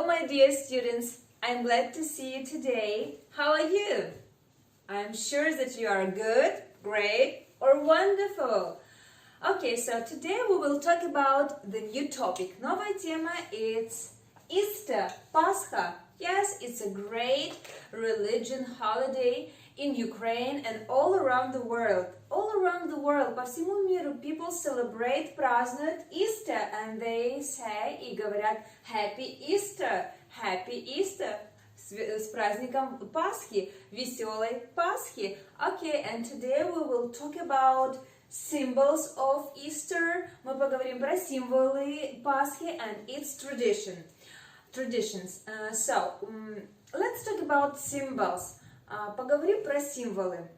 my dear students, I'm glad to see you today. How are you? I'm sure that you are good, great, or wonderful. Okay, so today we will talk about the new topic. Новая тема is Easter, Пасха. Yes, it's a great religion holiday in Ukraine and all around the world. All around the world, по всему миру, people celebrate, празднуют Easter, and they say и говорят Happy Easter, Happy Easter, с праздником Пасхи, веселой Пасхи. Okay, and today we will talk about symbols of Easter. Мы поговорим про символы Пасхи and its traditions. Let's talk about symbols. Поговорим про символы.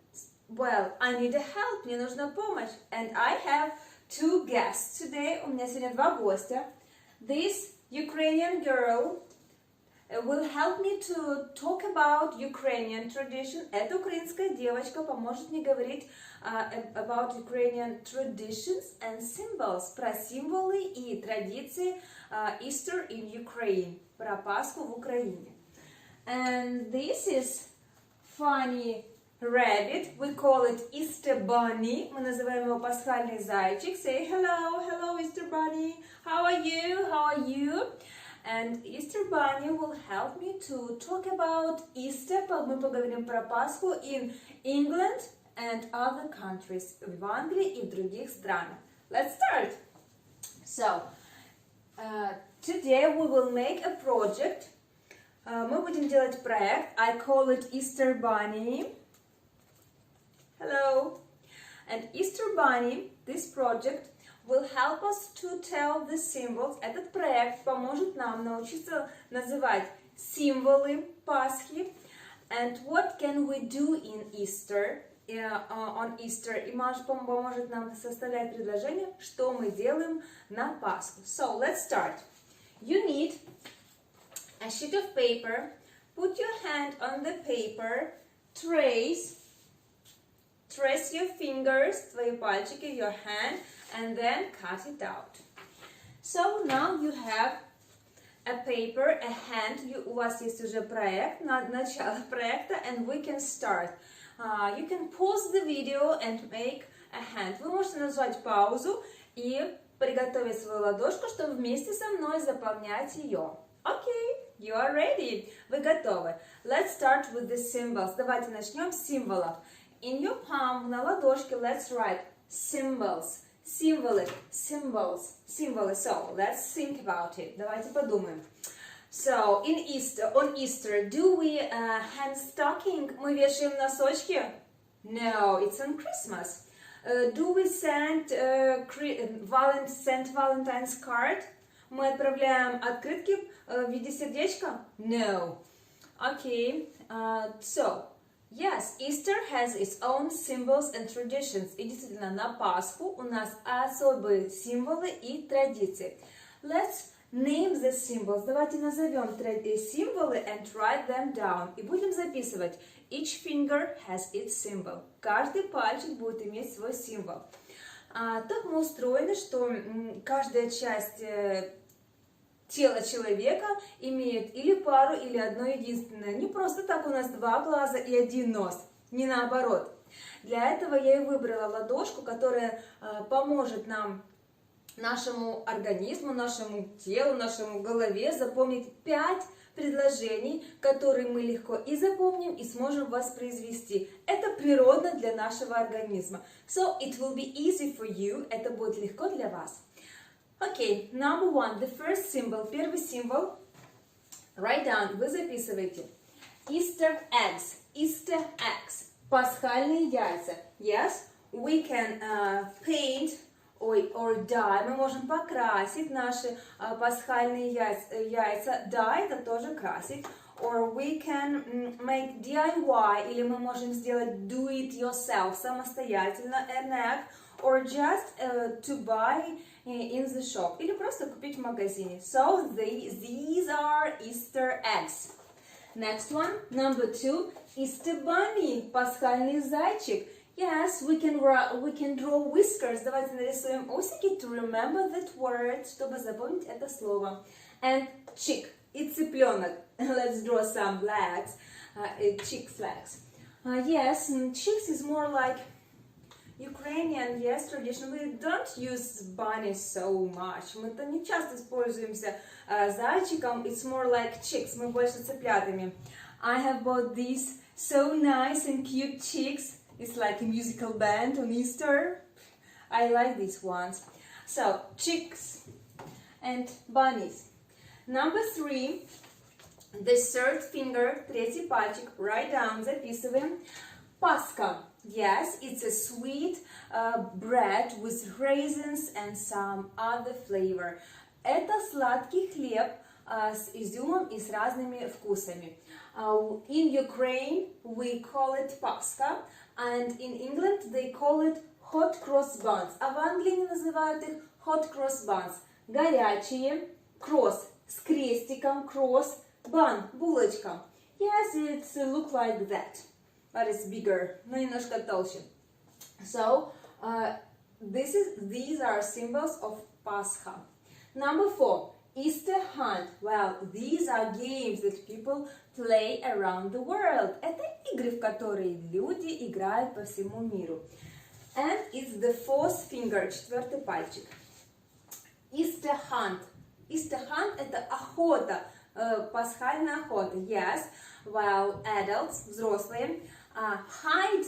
Well, I need a help. Мне нужна помощь. And I have two guests today. У меня сегодня два гостя. This Ukrainian girl will help me to talk about Ukrainian tradition. Эта украинская девочка поможет мне говорить about Ukrainian traditions and symbols. Про символы и традиции Easter in Ukraine. Про Пасху в Украине. And this is funny rabbit. We call it Easter bunny. Мы называем его пасхальный зайчик. Say hello, Easter bunny. How are you? And Easter bunny will help me to talk about Easter. Мы поговорим про Пасху in England and other countries. В Англии и в других странах. Let's start. So, today we will make a project. Мы будем делать проект. I call it Easter Bunny. Hello. And Easter Bunny, this project, will help us to tell the symbols. Этот проект поможет нам научиться называть символы Пасхи. And what can we do in Easter? On Easter. И поможет нам составлять предложение, что мы делаем на Пасху. So, let's start. You need a sheet of paper. Put your hand on the paper. Trace your fingers, твои пальчики, your hand, and then cut it out. So now you have a paper, a hand. У вас есть уже проект, начало проекта, and we can start. You can pause the video and make a hand. Вы можете нажать паузу и приготовить свою ладошку, чтобы вместе со мной заполнять ее. Okay, you are ready. Вы готовы. Let's start with the symbols. Давайте начнем с символов. In your palm, на ладошке, let's write symbols. Символы, symbols, символы. So, let's think about it. Давайте подумаем. So, on Easter, do we hang stocking? Мы вешаем носочки? No, it's on Christmas. Do we send Valentine's card? Мы отправляем открытки в виде сердечка? No. Okay, so, yes, Easter has its own symbols and traditions. И действительно, на Пасху у нас особые символы и традиции. Let's name the symbols. Давайте назовем символы and write them down. И будем записывать. Each finger has its symbol. Каждый пальчик будет иметь свой символ. Так мы устроены, что каждая часть тела человека имеет или пару, или одно единственное. Не просто так у нас два глаза и один нос, не наоборот. Для этого я и выбрала ладошку, которая поможет нам, нашему организму, нашему телу, нашему голове запомнить 5 предложений, которые мы легко и запомним, и сможем воспроизвести. Это природно для нашего организма. So it will be easy for you. Это будет легко для вас. Okay, number one, the first symbol, первый символ. Write down, вы записываете. Easter eggs, Easter eggs, пасхальные яйца. Yes, we can paint or dye, мы можем покрасить наши пасхальные яйца. Dye, это тоже красить. Or we can make DIY, или мы можем сделать do it yourself, самостоятельно, an egg. Or just to buy in the shop. Или просто купить в магазине. So these are Easter eggs. Next one, number 2, Easter bunny, пасхальный зайчик. Yes, we can draw whiskers. Давайте нарисуем усики to remember that word, чтобы запомнить это слово. And chick, и цыпленок. Let's draw some legs, chicks legs. Yes, chicks is more like Ukrainian, yes, tradition. We don't use bunnies so much. Мы-то не часто используемся зайчиком. It's more like chicks. Мы больше цыплятами. I have bought these so nice and cute chicks. It's like a musical band on Easter. I like these ones. So, chicks and bunnies. Number 3. The third finger, третий пальчик. Write down, записываем. Пасха. Yes, it's a sweet bread with raisins and some other flavor. Это сладкий хлеб с изюмом и с разными вкусами. In Ukraine we call it Пасха, and in England they call it hot cross buns. А в Англии называют их hot cross buns. Горячие, cross с крестиком, cross, bun, булочка. Yes, it looks like that. But it's bigger, но немножко толще. So, these are symbols of Pascha. Number 4, Easter hunt. Well, these are games that people play around the world. Это игры, в которые люди играют по всему миру. And it's the fourth finger, четвертый пальчик. Easter hunt. Easter hunt – это охота, пасхальная охота. Yes, while adults, взрослые, hide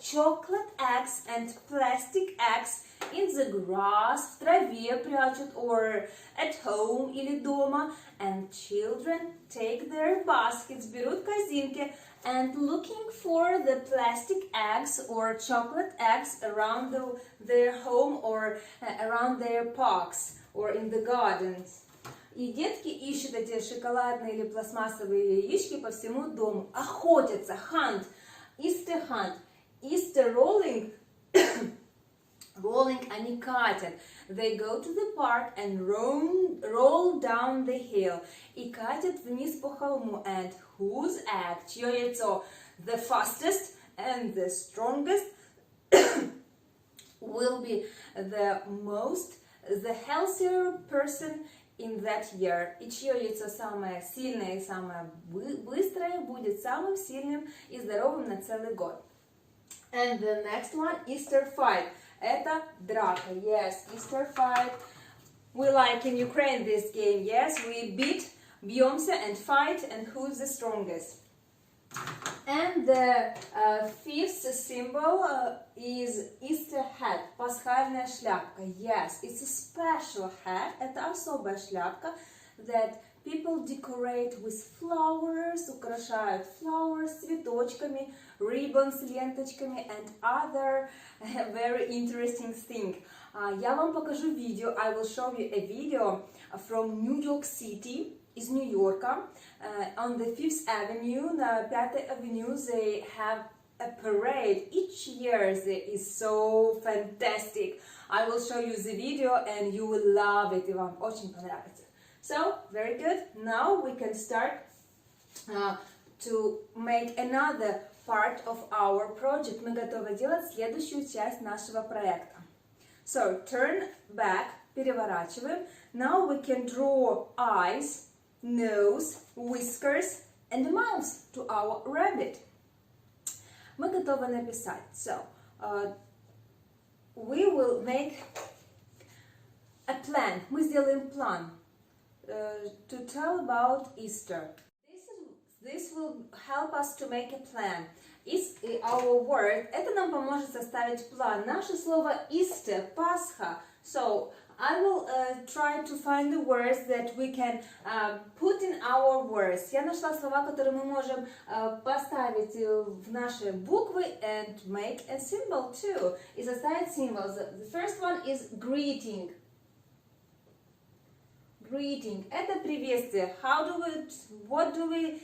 chocolate eggs and plastic eggs in the grass, в travе прячут, or at home или дома, and children take their baskets, берут корзинки, and looking for the plastic eggs or chocolate eggs around their home or around their parks or in the gardens. И детки ищут эти шоколадные или пластмассовые яички по всему дому. Охотятся. Hunt. Easter hunt. Easter rolling. Rolling они катят. They go to the park and roll down the hill. И катят вниз по холму. And whose egg? Чье яйцо? The fastest and the strongest will be the healthier person in that year. И чье яйцо самое сильное и самое быстрое будет самым сильным и здоровым на целый год. And the next one, Easter fight. Это драка. Yes, Easter fight. We like in Ukraine this game. Yes, we beat, бьемся and fight, and who's the strongest. And the fifth symbol is Easter hat, пасхальная шляпка. Yes, it's a special hat, это особая шляпка that people decorate with flowers, украшают flowers цветочками, ribbons, ленточками and other very interesting thing. Я вам покажу видео, I will show you a video from New York City, из Нью-Йорка. On the 5th Avenue, на 5th Avenue, they have a parade. Each year there is so fantastic. I will show you the video and you will love it. И вам очень понравится. So, very good. Now we can start to make another part of our project. Мы готовы делать следующую часть нашего проекта. So, turn back, переворачиваем. Now we can draw eyes, nose, whiskers and mouth to our rabbit. Мы готовы написать. So, we will make a plan. Мы сделаем план to tell about Easter. This will help us to make a plan. Is our word. Это нам поможет составить план. Наше слово Easter, Пасха. So, I will try to find the words that we can put in our words. Я нашла слова, которые мы можем поставить в наши буквы and make a symbol too. И составить символ. The first one is greeting. Greeting. Это приветствие. What do we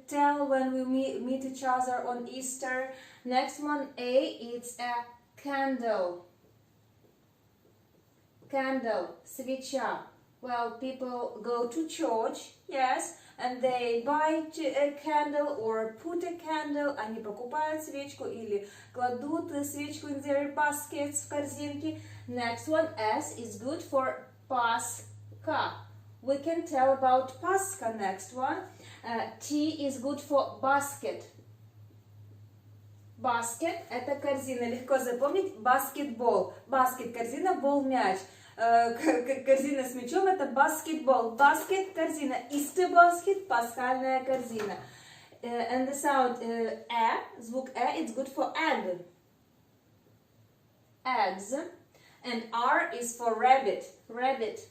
tell when we meet each other on Easter? Next one, A, it's a candle. Candle, свеча. Well, people go to church, yes, and they buy a candle or put a candle. Они покупают свечку или кладут свечку in their baskets, в корзинки. Next one, S, is good for Пасха. we can tell about Пасха. Next one. T is good for basket. Basket – это корзина. Легко запомнить. Баскетбол. Баскет – корзина, бол – мяч. Корзина с мячом – это баскетбол. Баскет – корзина. Easter basket – пасхальная корзина. And the sound звук it's good for egg. Eggs. And R is for rabbit. Rabbit.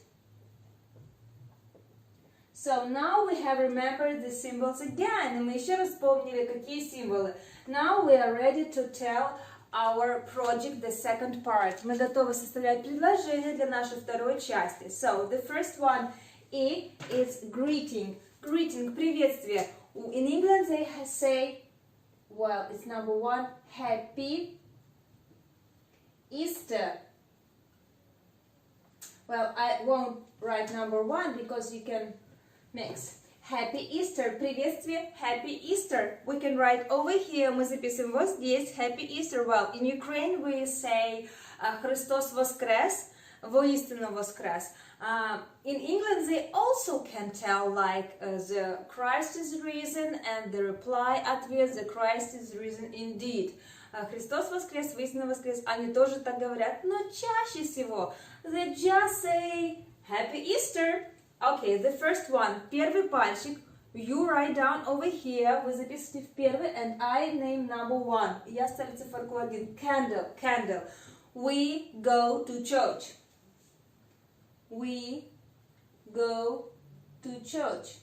So now we have remembered the symbols again. И мы еще раз вспомнили, какие символы. Now we are ready to tell our project, the second part. Мы готовы составлять предложение для нашей второй части. So, the first one is greeting. Greeting, приветствие. In England they say, well, it's number one, Happy Easter. Well, I won't write number one because you can mix. Happy Easter. Приветствие. Happy Easter. We can write over here. Мы записываем вот здесь. Happy Easter. Well, in Ukraine we say Христос воскрес. Воистину воскрес. In England they also can tell like the Christ is risen and the reply ответ the Christ is risen indeed. Христос воскрес, воистину воскрес. Они тоже так говорят, но чаще всего they just say Happy Easter. Okay, the first one. Первый пальчик. You write down over here. Вы записываете в первый, and I name number one. Я ставлю циферку 1. Candle, candle. We go to church. We go to church.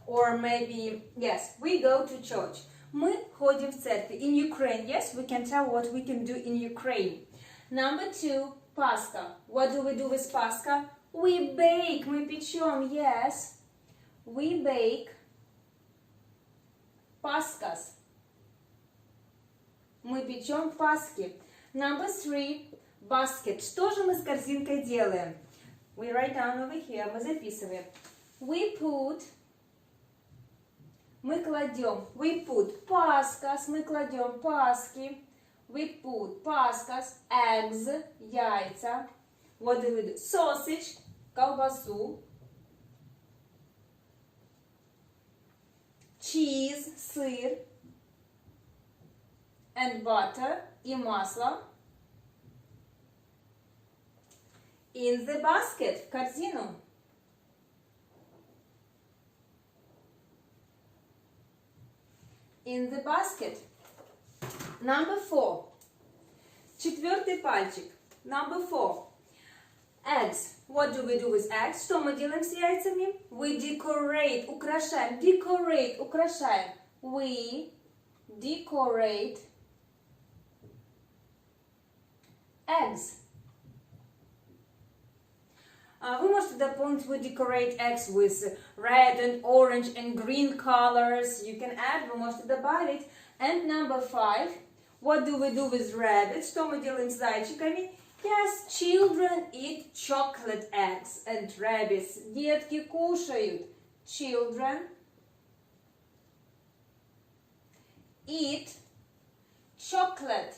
Or maybe, yes, we go to church. Мы ходим в церковь. In Ukraine, yes, we can tell what we can do in Ukraine. Number two, Пасха. What do we do with Пасха? We bake. Мы печем, yes. We bake Пасхас. Мы печем Пасхи. Number three, basket. Что же мы с корзинкой делаем? We write down over here. Мы записываем. We put. Мы кладем. We put Пасхас. Мы кладем Пасхи. We put Пасхас. Eggs. Яйца. What do we do? Sausage. Колбасу. Cheese. Сыр. And butter. И масло. In the basket. В корзину. In the basket. Number four. Четвертый пальчик. Number four. Eggs. What do we do with eggs? Что мы делаем с яйцами? We decorate. Украшаем. Decorate. Украшаем. We decorate eggs. Вы можете дополнить we decorate eggs with red and orange and green colors. You can add, вы можете добавить. And number five, what do we do with rabbits? Что мы делаем с зайчиками? Yes, children eat chocolate eggs and rabbits. Детки кушают. Children eat chocolate.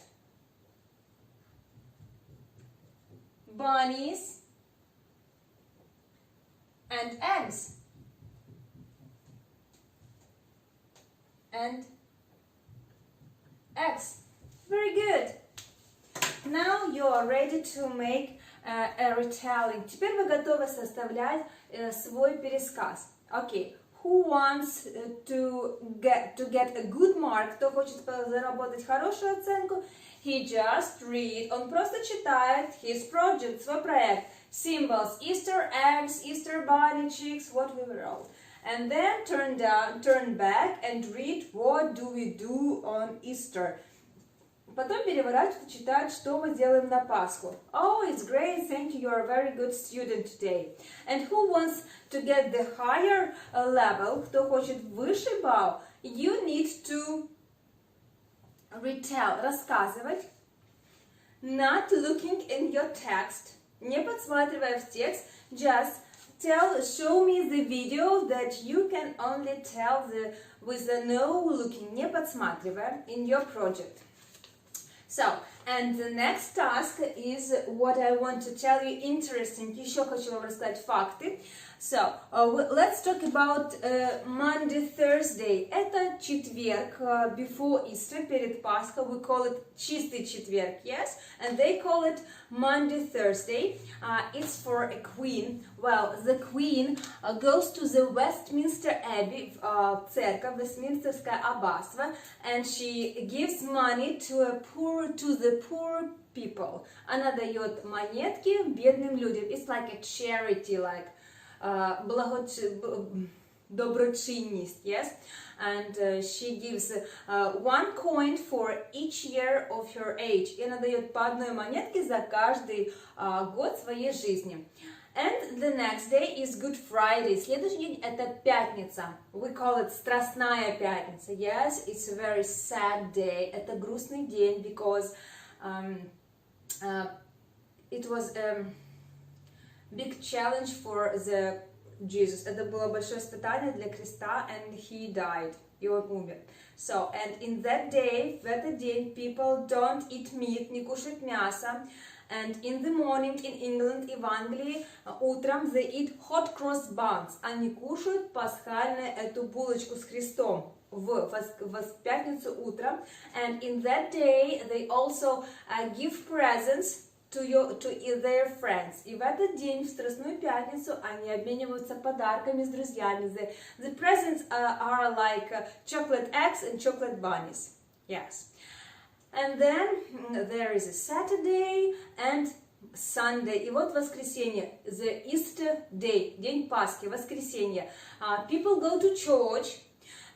Bunnies and eggs. And eggs. Very good. Now you are ready to make a retelling. Теперь вы готовы составлять свой пересказ. Okay. Who wants to get a good mark? Кто хочет заработать хорошую оценку? He just read. Он просто читает his project, свой проект. Symbols, Easter eggs, Easter bunny chicks, what we wrote. And then turn back and read what do we do on Easter. Потом переворачивают и читают, что мы делаем на Пасху. Oh, it's great, thank you, you are a very good student today. And who wants to get the higher level, кто хочет высший балл, you need to retell, рассказывать, not looking in your text, не подсматривая в текст, just show me the video that you can only tell with the no looking, не подсматривая, in your project. So, and the next task is what I want to tell you interesting. Еще хочу вам рассказать факты. So, let's talk about Monday, Thursday. Это четверг, before Easter, перед Пасхой. We call it чистый четверг, yes? And they call it Monday, Thursday. It's for a queen. Well, the queen goes to the Westminster Abbey, церковь, Вестминстерское аббатство, and she gives money to the poor people. Она дает монетки бедным людям. It's like a charity, like доброчинность, yes? And she gives one coin for each year of her age. И она дает по одной монетке за каждый год своей жизни. And the next day is Good Friday. Следующий день это пятница. We call it Страстная пятница. Yes, it's a very sad day. Это грустный день because it was big challenge for the Jesus. Это было большое испытание для Христа, and he died. И он умер. So, and in that day, в этот день, people don't eat meat, не кушают мясо. And in the morning in England и в Англии утром they eat hot cross buns. Они кушают пасхальную эту булочку с Христом в пятницу утром. And in that day they also give presents to their friends. И в этот день, в Страстную пятницу, они обмениваются подарками с друзьями. The presents are like chocolate eggs and chocolate bunnies. Yes. And then there is a Saturday and Sunday. И вот воскресенье, the Easter day, день Пасхи, воскресенье. People go to church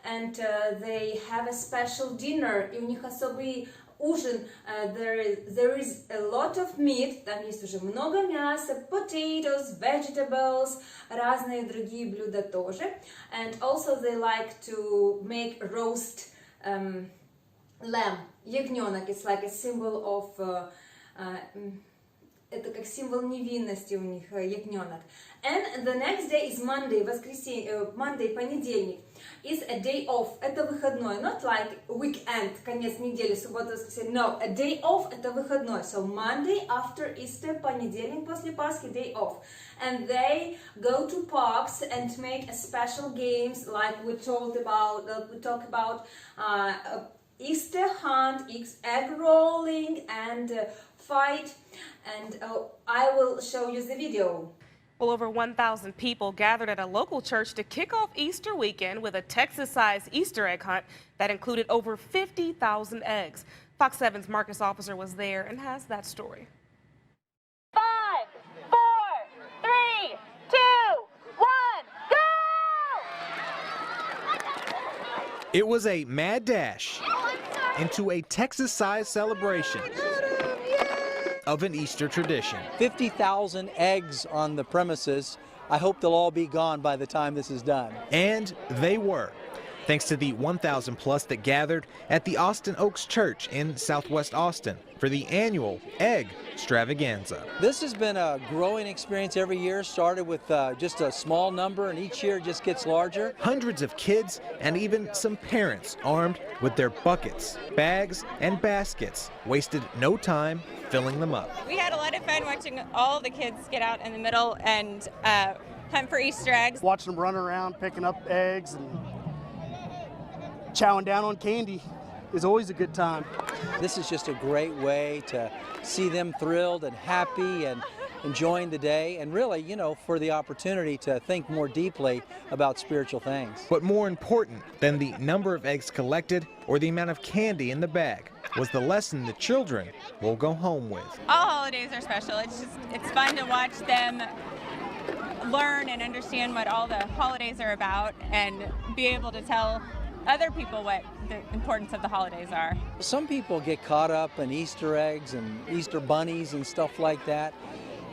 and they have a special dinner. И у них особый ужин. There is a lot of meat. Там есть уже много мяса, potatoes, vegetables, разные другие блюда тоже. And also they like to make roast lamb, ягненок. It's like a symbol of это как символ невинности у них ягненок. And the next day is Monday, воскресенье, Monday, понедельник. Is a day off, это выходной, not like weekend, конец недели, суббота, воскресенье. No, a day off, это выходной. So Monday after Easter, понедельник после Пасхи, day off. And they go to parks and make a special games like we talk about Easter hunt, egg rolling, and fight. And I will show you the video. Well, over 1,000 people gathered at a local church to kick off Easter weekend with a Texas-sized Easter egg hunt that included over 50,000 eggs. Fox 7's Marcus Officer was there and has that story. 5, 4, 3, 2, 1, go! It was a mad dash into a Texas-sized celebration of an Easter tradition. 50,000 eggs on the premises. I hope they'll all be gone by the time this is done. And they were, thanks to the 1,000 plus that gathered at the Austin Oaks Church in Southwest Austin for the annual egg extravaganza. This has been a growing experience every year. Started with just a small number, and each year it just gets larger. Hundreds of kids and even some parents armed with their buckets, bags, and baskets wasted no time filling them up. We had a lot of fun watching all the kids get out in the middle and hunt for Easter eggs. Watching them run around, picking up eggs and chowing down on candy is always a good time. This is just a great way to see them thrilled and happy and enjoying the day, and really, you know, for the opportunity to think more deeply about spiritual things. But more important than the number of eggs collected or the amount of candy in the bag was the lesson the children will go home with. All holidays are special. It's fun to watch them learn and understand what all the holidays are about and be able to tell other people what the importance of the holidays are. Some people get caught up in Easter eggs and Easter bunnies and stuff like that,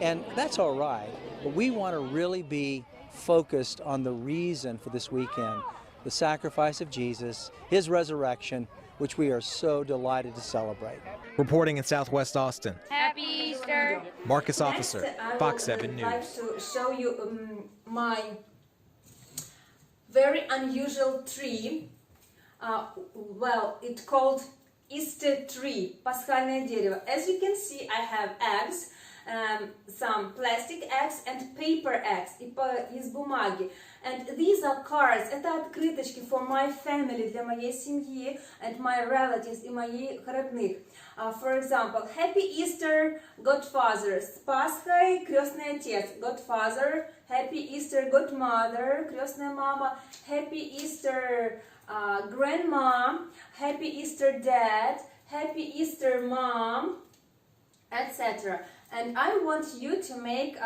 and that's all right. But we want to really be focused on the reason for this weekend, the sacrifice of Jesus, his resurrection, which we are so delighted to celebrate. Reporting in Southwest Austin, Happy Easter! Marcus Officer, Next, Fox 7 I would News. like to show you my very unusual tree. Well, it's called Easter tree, пасхальное дерево. As you can see, I have eggs, some plastic eggs and paper eggs, из бумаги. And these are cards, это открыточки for my family, для моей семьи, and my relatives, и моих родных. For example, Happy Easter, Godfather, с Пасхой, крестный отец, Godfather, Happy Easter, Godmother, крестная мама, Happy Easter, Grandma, Happy Easter, Dad, Happy Easter, Mom, etc. And I want you to make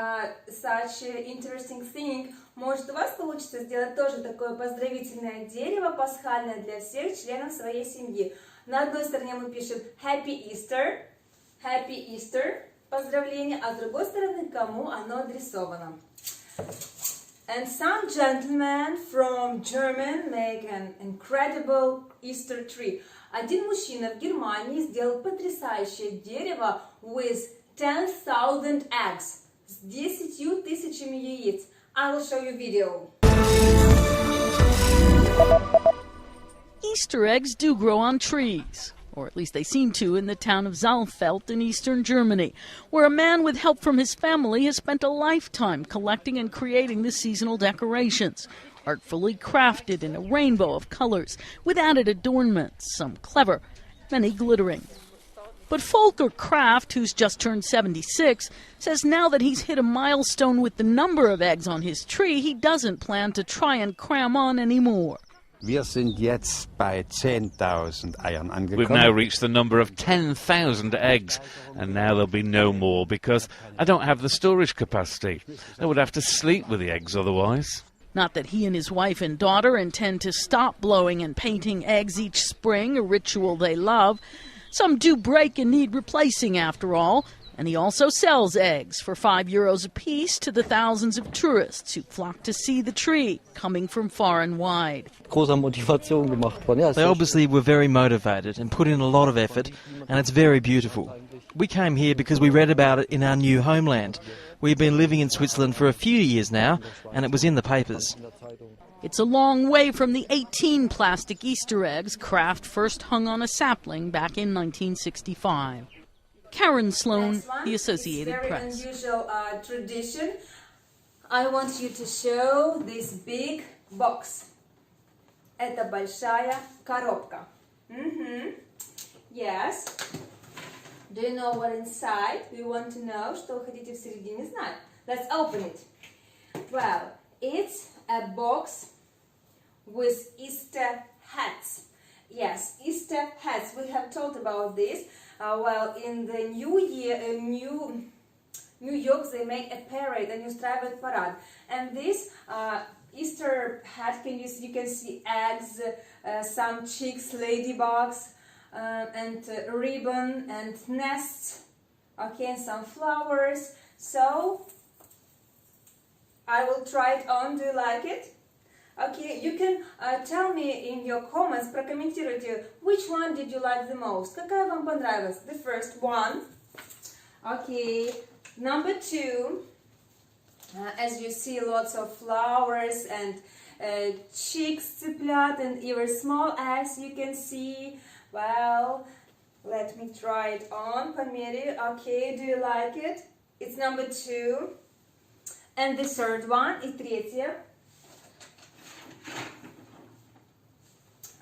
such an interesting thing. Может, у вас получится сделать тоже такое поздравительное дерево пасхальное для всех членов своей семьи. На одной стороне мы пишем Happy Easter, поздравление, а с другой стороны, кому оно адресовано. And some gentlemen from Germany make an incredible Easter tree. Один мужчина в Германии сделал потрясающее дерево with 10,000 eggs, с 10 тысячами яиц. I will show you video. Easter eggs do grow on trees, or at least they seem to in the town of Saalfeld in eastern Germany, where a man with help from his family has spent a lifetime collecting and creating the seasonal decorations, artfully crafted in a rainbow of colors, with added adornments, some clever, many glittering. But Volker Kraft, who's just turned 76, says now that he's hit a milestone with the number of eggs on his tree, he doesn't plan to try and cram on anymore. Wir sind jetzt bei 10,000 Eiern angekommen. We've now reached the number of 10,000 eggs, and now there'll be no more because I don't have the storage capacity. I would have to sleep with the eggs otherwise. Not that he and his wife and daughter intend to stop blowing and painting eggs each spring, a ritual they love. Some do break and need replacing after all, and he also sells eggs for €5 apiece to the thousands of tourists who flock to see the tree, coming from far and wide. They obviously were very motivated and put in a lot of effort, and it's very beautiful. We came here because we read about it in our new homeland. We've been living in Switzerland for a few years now, and it was in the papers. It's a long way from the 18 plastic Easter eggs Kraft first hung on a sapling back in 1965. Karen Sloan, The Associated Press. Very unusual tradition. I want you to show this big box. Это большая коробка. Yes. Do you know what inside? Do you want to know? Что вы хотите в середине знать? Let's open it. Well, it's a box with Easter hats. Yes, Easter hats. We have talked about this. Well, in the New Year, New York, they make a parade, and устраивают парад. And this Easter hat, you can see eggs, some chicks, ladybugs, and ribbon and nests. Okay, and some flowers. So I will try it on. Do you like it? Okay, you can tell me in your comments, прокомментируйте, which one did you like the most? Какая вам понравилась? The first one. Okay, number 2. As you see, lots of flowers and chicks, цыплят, and even small eggs you can see. Well, let me try it on. Померяю. Okay, do you like it? It's number 2. And the third one, и третья.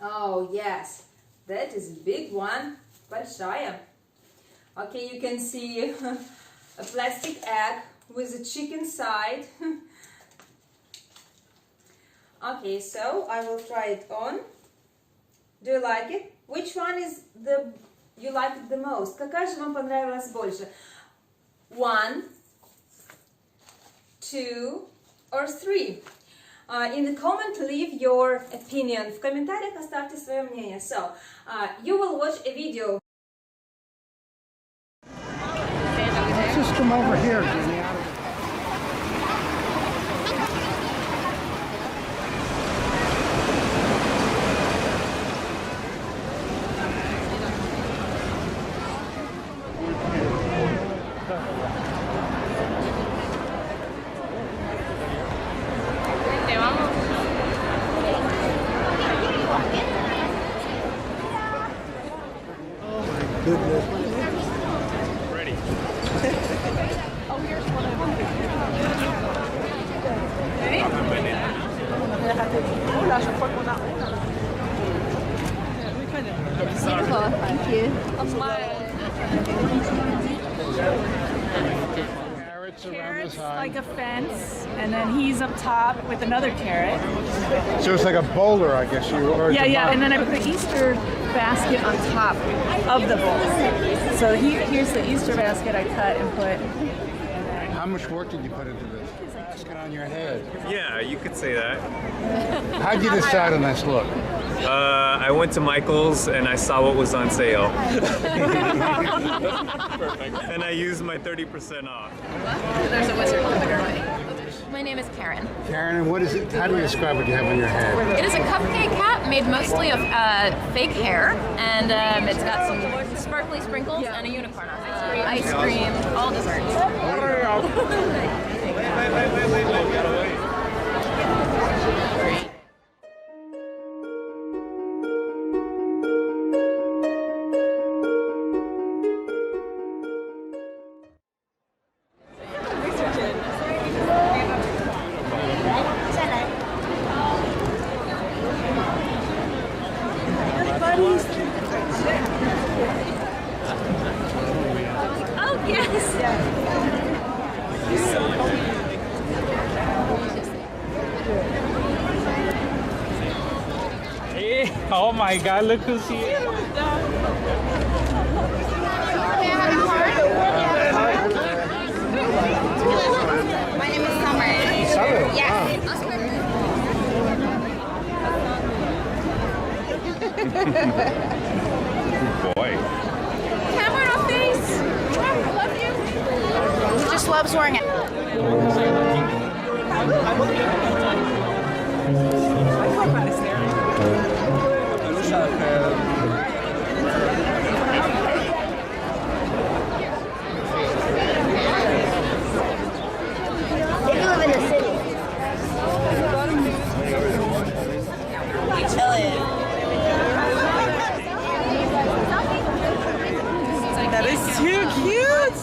Oh, yes, that is a big one, большая. Okay, you can see a plastic egg with a chicken side. Okay, so I will try it on. Do you like it? Which one is you like it the most? Какая же вам понравилась больше? 1, 2, or 3? In the comment, leave your opinion. В комментариях оставьте свое мнение. So, you will watch a video. Let's just come over here, Jenny. Beautiful, thank you. Carrots like a fence, and then he's up top with another carrot. So it's like a boulder, I guess. Yeah, and then I put the Easter basket on top of the bowl. So here's the Easter basket I cut and put. How much work did you put into this? Basket on your head. Yeah, you could say that. How'd you decide on this look? I went to Michael's and I saw what was on sale. And I used my 30% off. There's a wizard coming our way. My name is Karen. Karen, and what is it? How do you describe what you have on your head? It is a cupcake hat made mostly of fake hair, and it's got some sparkly sprinkles and a unicorn on it. Ice cream, all desserts. Oh my God, look who's here. My name is Summer. Summer? Yes. Good boy. Camera on face. I love you. He just loves wearing it. They live in the city. That is too cute.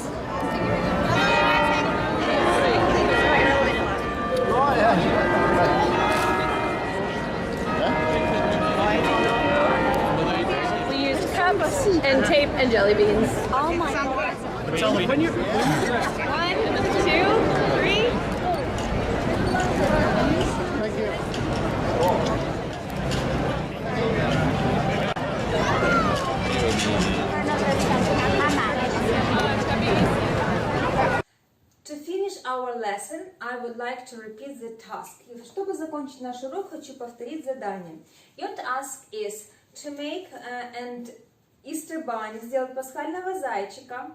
We used cups and tape and jelly beans. Oh my God. One, two, three. Thank you. To finish our lesson, I would like to repeat the task. Чтобы закончить наш урок, хочу повторить задание. Your task is to make an Easter bunny, сделать пасхального зайчика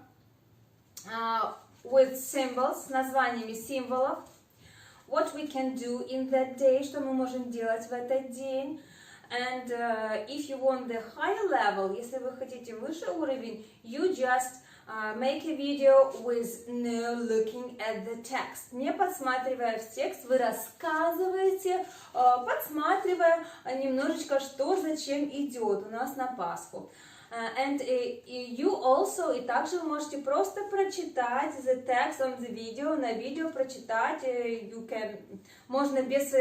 with symbols, с названиями символов. What we can do in that day, что мы можем делать в этот день. And if you want the higher level, если вы хотите выше уровень, you just make a video with no looking at the text. Не подсматривая в текст, вы рассказываете, подсматривая немножечко, что зачем идет у нас на Пасху. And you also, и также вы можете просто прочитать the text on the video, на видео прочитать, you can, можно без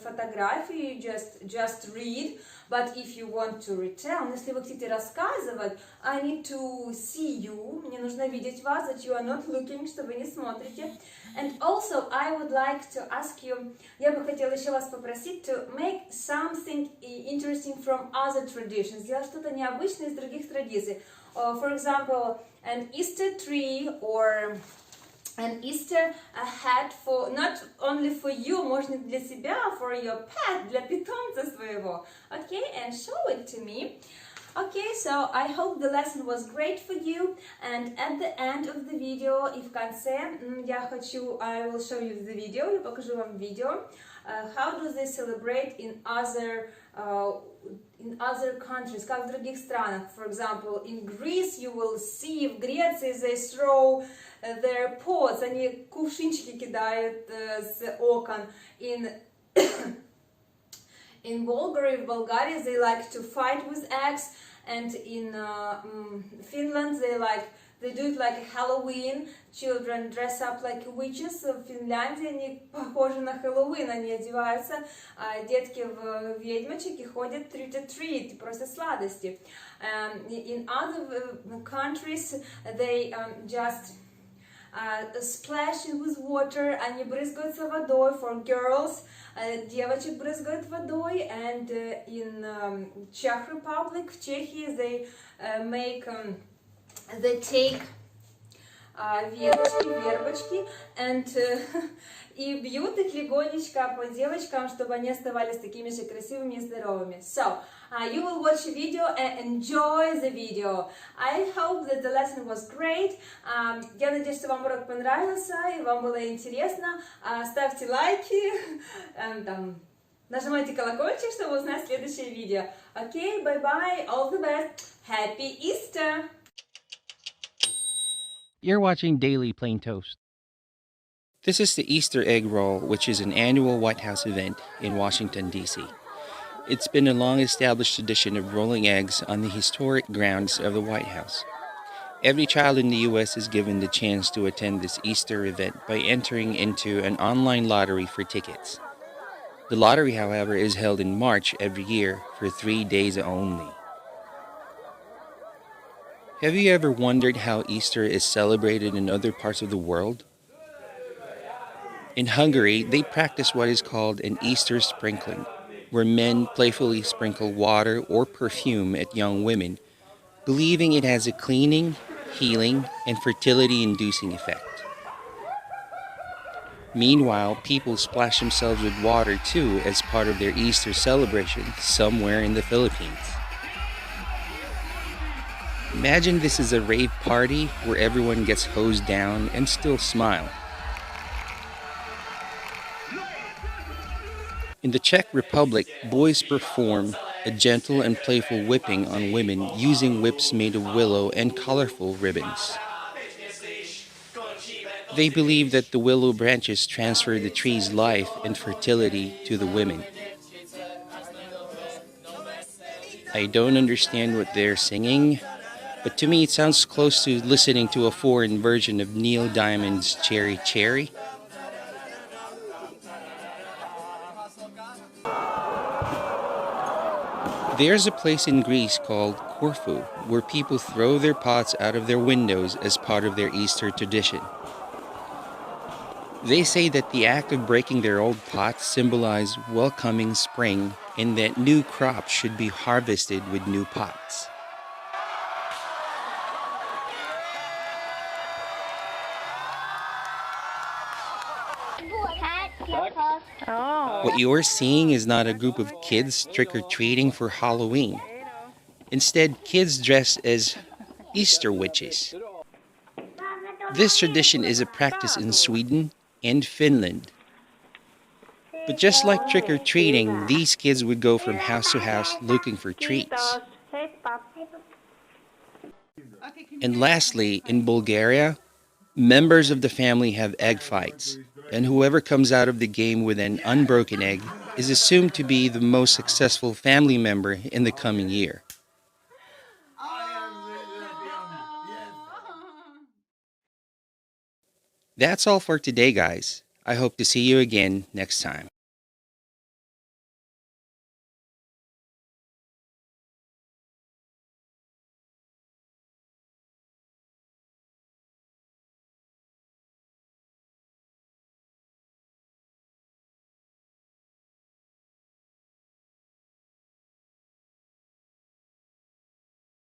фотографии, just read, but if you want to retell, если вы хотите рассказывать, I need to see you, мне нужно видеть вас, that you are not looking, что вы не смотрите. And also, I would like to ask you, я бы хотела еще вас попросить to make something interesting from other traditions, сделать что-то необычное из других традиций. For example, an Easter tree or an Easter hat for not only for you, можно для себя, for your pet, для питомца своего. Okay, and show it to me. Okay, so I hope the lesson was great for you, and at the end of the video, и в конце я хочу, I will show you the video, я покажу вам видео, how do they celebrate in other countries, как в других странах. For example, in Greece you will see, в Греции they throw their pots, они кувшинчики кидают с окон. In Bulgaria, they like to fight with eggs, and in Finland, they like They do it like Halloween. Children dress up like witches. В Финляндии они похожи на Хэллоуин, они одеваются. Детки в ведьмочек и ходят treat-or-treat, просто сладости. In other countries, they just splash in with water, они брызгаются водой. For girls, девочек брызгают водой. And in Czech Republic, в Чехии, they they take вербочки and и бьют их легонечко по девочкам, чтобы они оставались такими же красивыми и здоровыми. So, you will watch the video and enjoy the video. I hope that the lesson was great. Я надеюсь, что вам урок понравился и вам было интересно. Ставьте лайки, нажимайте колокольчик, чтобы узнать следующее видео. Okay, bye-bye, all the best. Happy Easter! You're watching Daily Plain Toast. This is the Easter egg roll, which is an annual White House event in Washington, D.C. It's been a long-established tradition of rolling eggs on the historic grounds of the White House. Every child in the U.S. is given the chance to attend this Easter event by entering into an online lottery for tickets. The lottery, however, is held in March every year for 3 days only. Have you ever wondered how Easter is celebrated in other parts of the world? In Hungary, they practice what is called an Easter sprinkling, where men playfully sprinkle water or perfume at young women, believing it has a cleaning, healing, and fertility-inducing effect. Meanwhile, people splash themselves with water too as part of their Easter celebration somewhere in the Philippines. Imagine this is a rave party where everyone gets hosed down and still smile. In the Czech Republic, boys perform a gentle and playful whipping on women using whips made of willow and colorful ribbons. They believe that the willow branches transfer the tree's life and fertility to the women. I don't understand what they're singing, but to me it sounds close to listening to a foreign version of Neil Diamond's Cherry Cherry. There's a place in Greece called Corfu where people throw their pots out of their windows as part of their Easter tradition. They say that the act of breaking their old pots symbolizes welcoming spring and that new crops should be harvested with new pots. What you're seeing is not a group of kids trick-or-treating for Halloween. Instead, kids dress as Easter witches. This tradition is a practice in Sweden and Finland. But just like trick-or-treating, these kids would go from house to house looking for treats. And lastly, in Bulgaria, members of the family have egg fights, and whoever comes out of the game with an unbroken egg is assumed to be the most successful family member in the coming year. That's all for today, guys. I hope to see you again next time.